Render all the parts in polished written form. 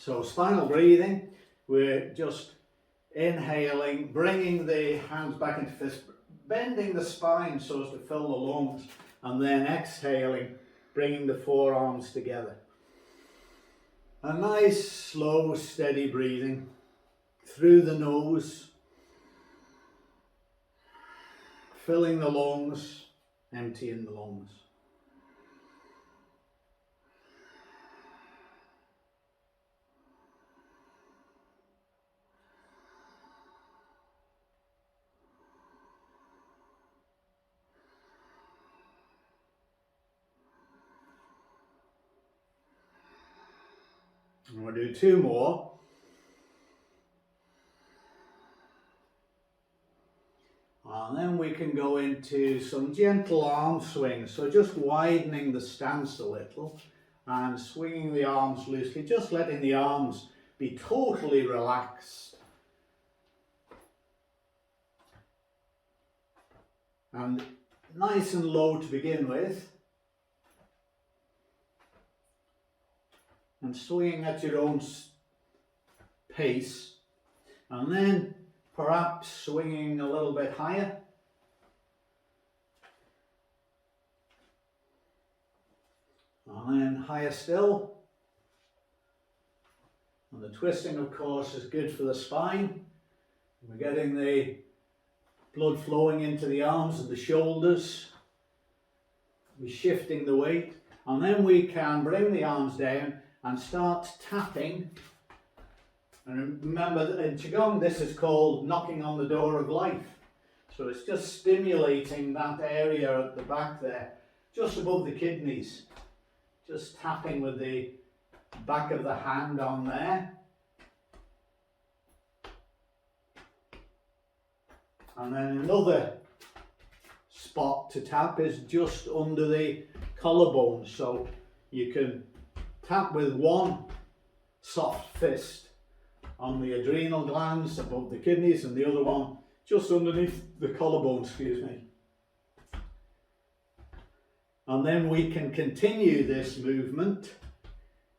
So spinal breathing, we're just inhaling, bringing the hands back into fist, bending the spine so as to fill the lungs, and then exhaling, bringing the forearms together. A nice, slow, steady breathing through the nose, filling the lungs, emptying the lungs. And we'll do two more. And then we can go into some gentle arm swings. So just widening the stance a little and swinging the arms loosely, just letting the arms be totally relaxed. And nice and low to begin with. And swinging at your own pace, and then perhaps swinging a little bit higher. And then higher still. And the twisting, of course, is good for the spine. We're getting the blood flowing into the arms and the shoulders. We're shifting the weight, and then we can bring the arms down and start tapping. And remember that in Qi Gong this is called knocking on the door of life. So it's just stimulating that area at the back there, just above the kidneys. Just tapping with the back of the hand on there. And then another spot to tap is just under the collarbone. So you can tap with one soft fist on the adrenal glands above the kidneys and the other one just underneath the collarbone, excuse me. And then we can continue this movement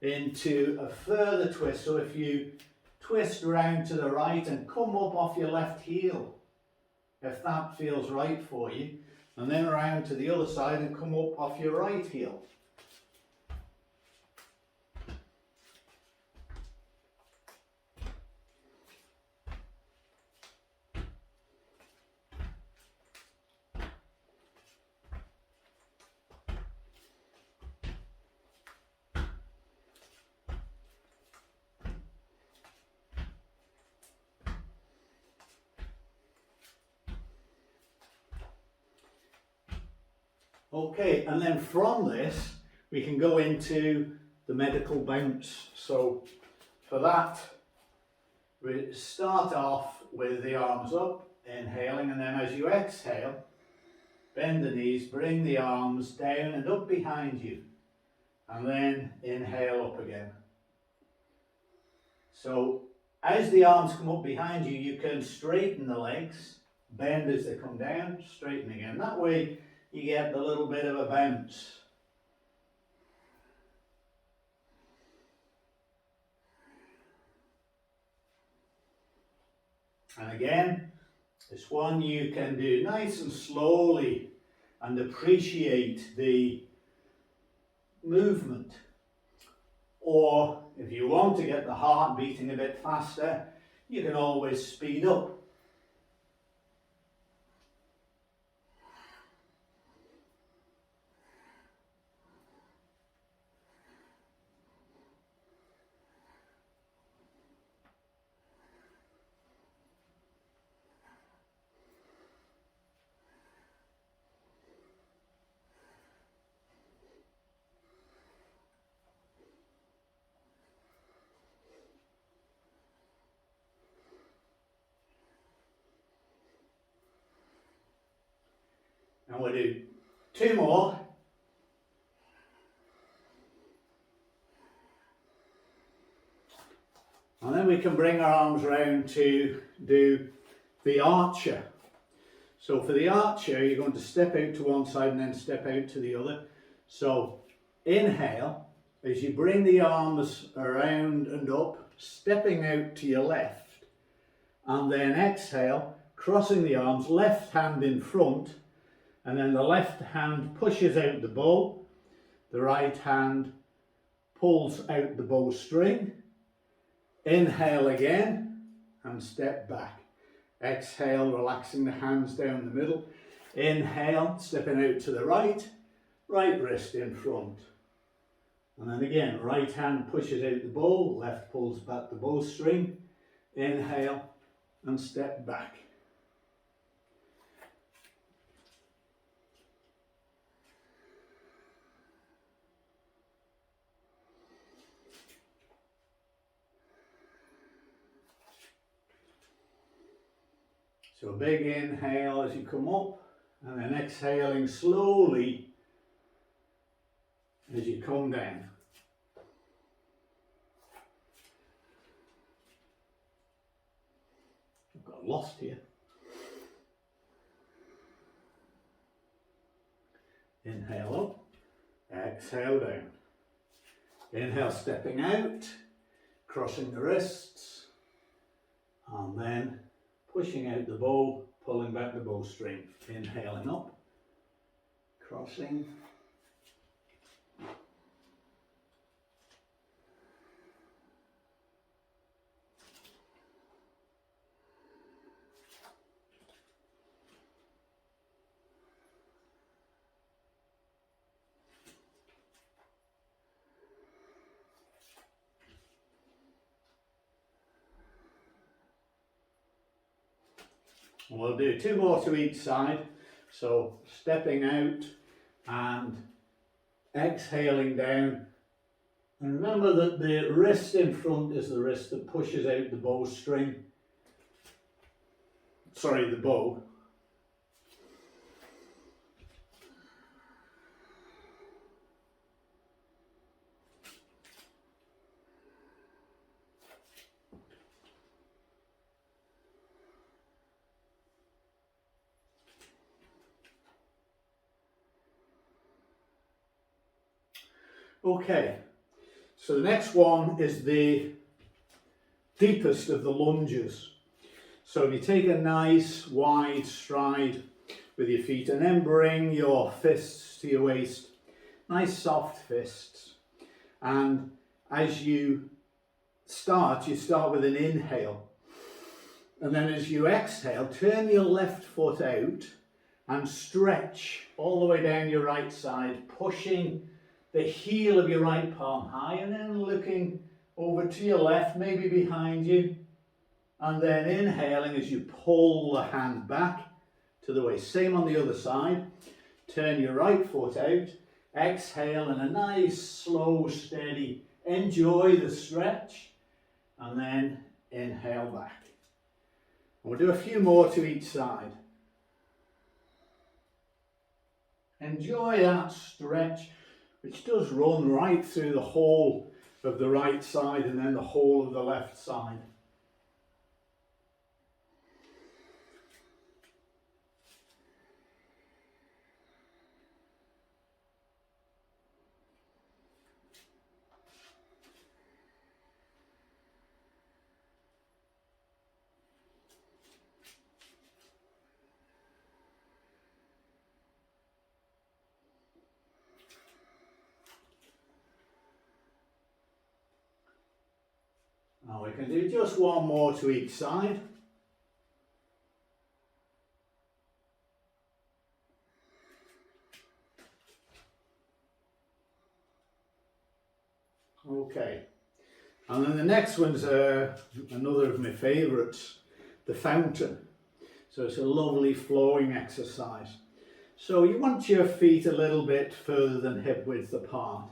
into a further twist. So if you twist around to the right and come up off your left heel, if that feels right for you, and then around to the other side and come up off your right heel. Okay, and then from this we can go into the medical bounce. So for that we start off with the arms up, inhaling, and then as you exhale, bend the knees, bring the arms down and up behind you, and then inhale up again. So as the arms come up behind you, you can straighten the legs, bend as they come down, straighten again. That way you get a little bit of a bounce. And again, this one you can do nice and slowly and appreciate the movement. Or if you want to get the heart beating a bit faster, you can always speed up. And we'll do two more. And then we can bring our arms round to do the archer. So for the archer, you're going to step out to one side and then step out to the other. So inhale, as you bring the arms around and up, stepping out to your left, and then exhale, crossing the arms, left hand in front, and then the left hand pushes out the bow, the right hand pulls out the bowstring. Inhale again and step back. Exhale, relaxing the hands down the middle. Inhale, stepping out to the right, right wrist in front. And then again, right hand pushes out the bow, left pulls back the bowstring. Inhale and step back. So a big inhale as you come up, and then exhaling slowly as you come down. I've got lost here. Inhale up, exhale down. Inhale, stepping out, crossing the wrists, and then pushing out the bow, pulling back the bowstring. Inhaling up, crossing. We'll do 2 more to each side. So stepping out and exhaling down. And remember that the wrist in front is the wrist that pushes out the bowstring. Sorry, the bow. Okay, so the next one is the deepest of the lunges. So if you take a nice wide stride with your feet and then bring your fists to your waist, nice soft fists. And as you start with an inhale. And then as you exhale, turn your left foot out and stretch all the way down your right side, pushing the heel of your right palm high, and then looking over to your left, maybe behind you, and then inhaling as you pull the hand back to the waist. Same on the other side. Turn your right foot out, exhale in a nice, slow, steady, enjoy the stretch, and then inhale back. And we'll do a few more to each side. Enjoy that stretch, which does run right through the whole of the right side and then the whole of the left side. Now we can do just one more to each side. Okay, and then the next one's another of my favourites, the fountain. So it's a lovely flowing exercise. So you want your feet a little bit further than hip width apart.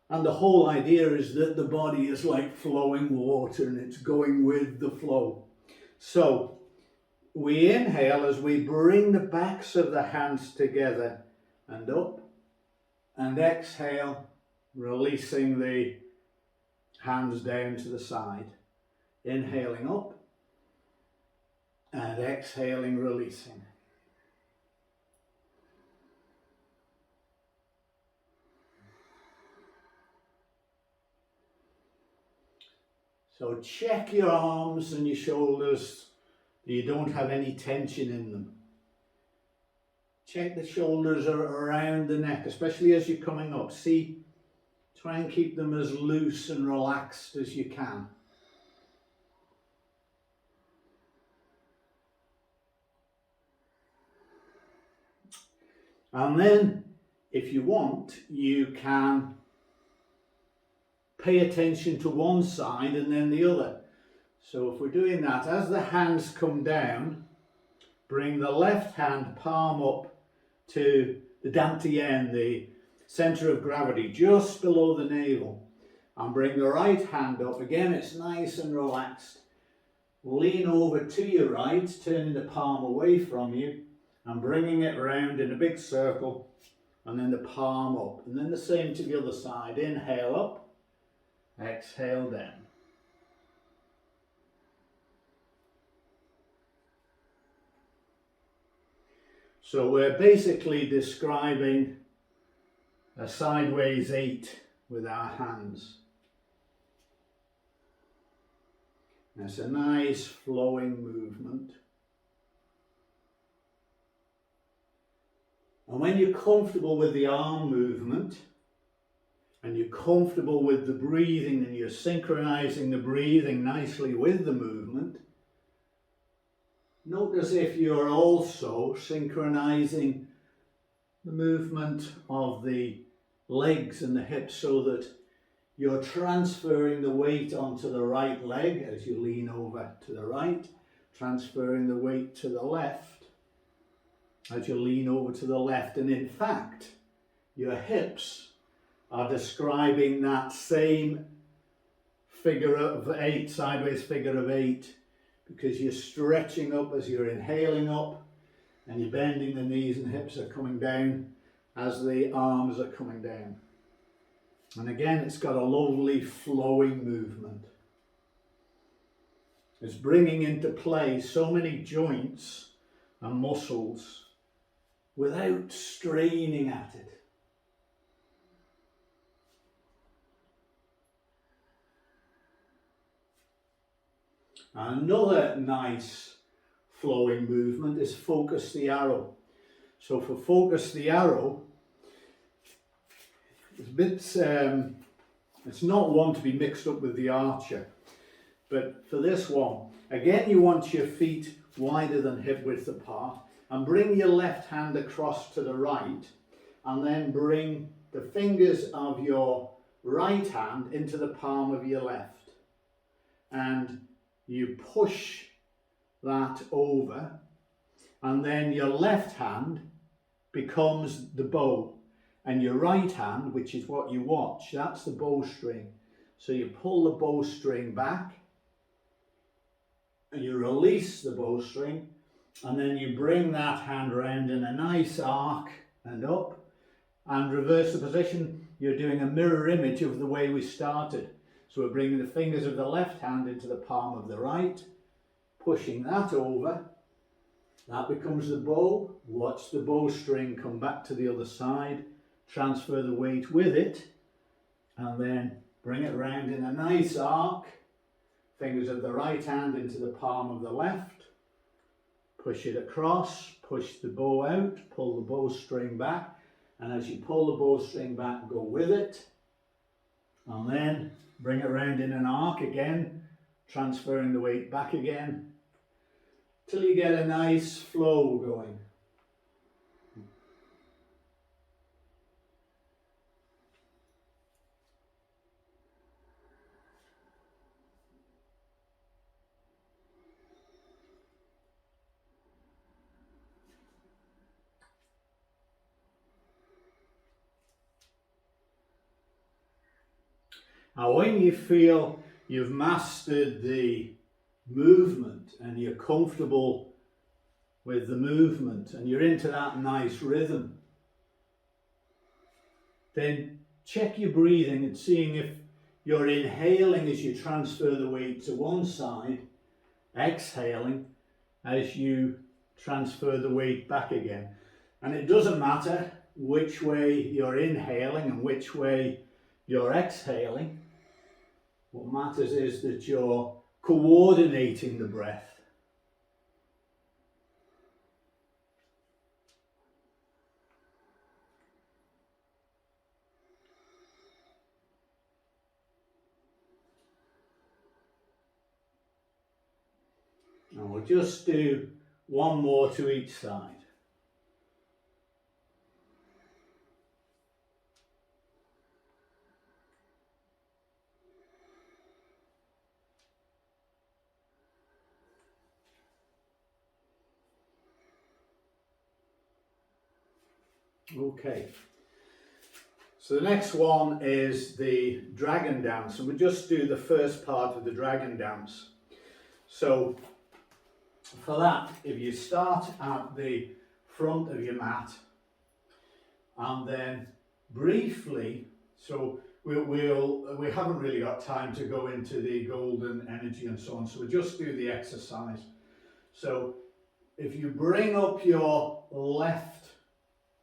And the whole idea is that the body is like flowing water and it's going with the flow. So we inhale as we bring the backs of the hands together and up, and exhale, releasing the hands down to the side. Inhaling up and exhaling, releasing. So check your arms and your shoulders that you don't have any tension in them. Check the shoulders are around the neck, especially as you're coming up. See, try and keep them as loose and relaxed as you can. And then, if you want, you can pay attention to one side and then the other. So if we're doing that, as the hands come down, bring the left hand palm up to the dantian, the center of gravity, just below the navel. And bring the right hand up. Again, it's nice and relaxed. Lean over to your right, turning the palm away from you and bringing it round in a big circle, and then the palm up. And then the same to the other side. Inhale up, exhale down. So we're basically describing a sideways 8 with our hands. And it's a nice flowing movement. And when you're comfortable with the arm movement, and you're comfortable with the breathing, and you're synchronizing the breathing nicely with the movement, notice if you're also synchronizing the movement of the legs and the hips so that you're transferring the weight onto the right leg as you lean over to the right, transferring the weight to the left as you lean over to the left. And in fact, your hips are describing that same figure of 8, sideways figure of 8, because you're stretching up as you're inhaling up, and you're bending the knees and hips are coming down as the arms are coming down. And again, it's got a lovely flowing movement. It's bringing into play so many joints and muscles without straining at it. Another nice flowing movement is focus the arrow. So for focus the arrow, it's a bit, it's not one to be mixed up with the archer, but for this one, again you want your feet wider than hip width apart, and bring your left hand across to the right, and then bring the fingers of your right hand into the palm of your left, and you push that over, and then your left hand becomes the bow, and your right hand, which is what you watch, that's the bowstring. So you pull the bowstring back, and you release the bowstring, and then you bring that hand around in a nice arc and up, and reverse the position. You're doing a mirror image of the way we started. So we're bringing the fingers of the left hand into the palm of the right, pushing that over. That becomes the bow. Watch the bowstring come back to the other side, transfer the weight with it, and then bring it round in a nice arc. Fingers of the right hand into the palm of the left, push it across, push the bow out, pull the bowstring back, and as you pull the bowstring back, go with it, and then bring it round in an arc again, transferring the weight back again, till you get a nice flow going. Now when you feel you've mastered the movement and you're comfortable with the movement and you're into that nice rhythm, then check your breathing and seeing if you're inhaling as you transfer the weight to one side, exhaling as you transfer the weight back again. And it doesn't matter which way you're inhaling and which way you're exhaling. What matters is that you're coordinating the breath. And we'll just do one more to each side. Okay, so the next one is the dragon dance, and we'll just do the first part of the dragon dance. So for that, if you start at the front of your mat and then briefly, so we haven't really got time to go into the golden energy and so on, so we'll just do the exercise. So if you bring up your left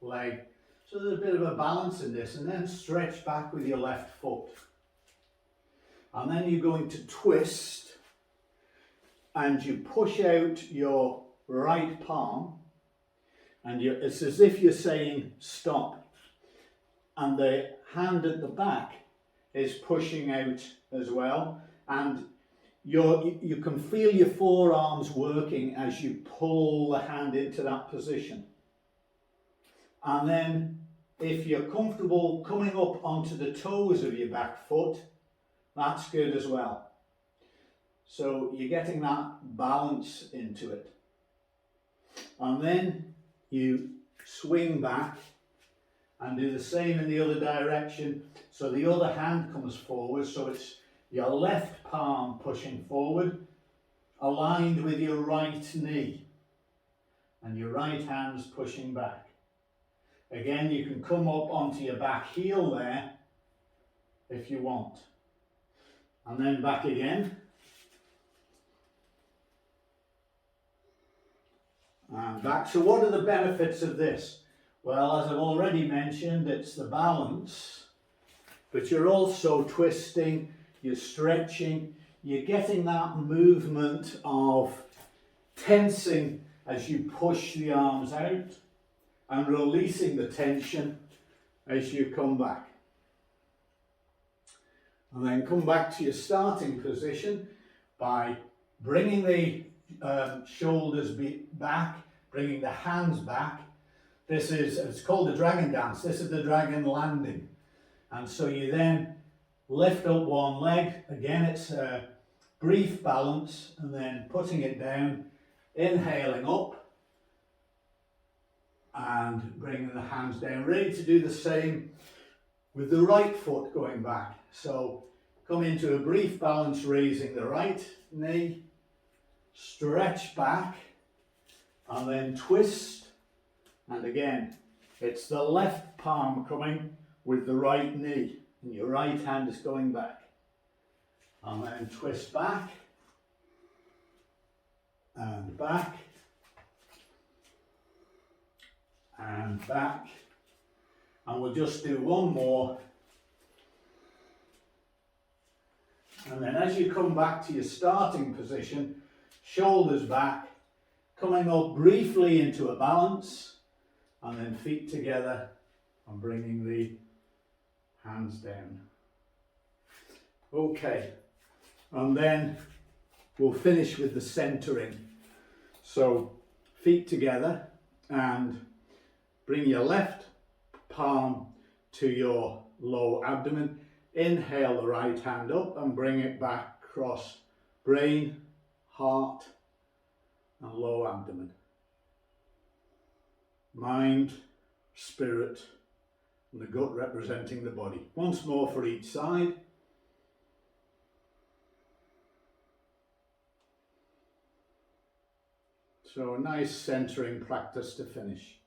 leg, so there's a bit of a balance in this, and then stretch back with your left foot. And then you're going to twist, and you push out your right palm, and it's as if you're saying stop. And the hand at the back is pushing out as well, and you can feel your forearms working as you pull the hand into that position. And then if you're comfortable coming up onto the toes of your back foot, that's good as well. So you're getting that balance into it. And then you swing back and do the same in the other direction. So the other hand comes forward, so it's your left palm pushing forward, aligned with your right knee, and your right hand's pushing back. Again, you can come up onto your back heel there if you want. And then back again. And back. So what are the benefits of this? Well, as I've already mentioned, it's the balance, but you're also twisting, you're stretching, you're getting that movement of tensing as you push the arms out and releasing the tension as you come back. And then come back to your starting position by bringing the shoulders back, bringing the hands back. It's called the dragon dance. This is the dragon landing. And so you then lift up one leg. Again, it's a brief balance, and then putting it down, inhaling up, and bringing the hands down, ready to do the same with the right foot going back. So come into a brief balance, raising the right knee, stretch back, and then twist. And again, it's the left palm coming with the right knee, and your right hand is going back. And then twist back, and back, and back. And we'll just do one more. And then as you come back to your starting position, shoulders back, coming up briefly into a balance, and then feet together and bringing the hands down. Okay, and then we'll finish with the centering. So feet together and bring your left palm to your low abdomen. Inhale the right hand up and bring it back across brain, heart, and low abdomen. Mind, spirit, and the gut representing the body. Once more for each side. So a nice centering practice to finish.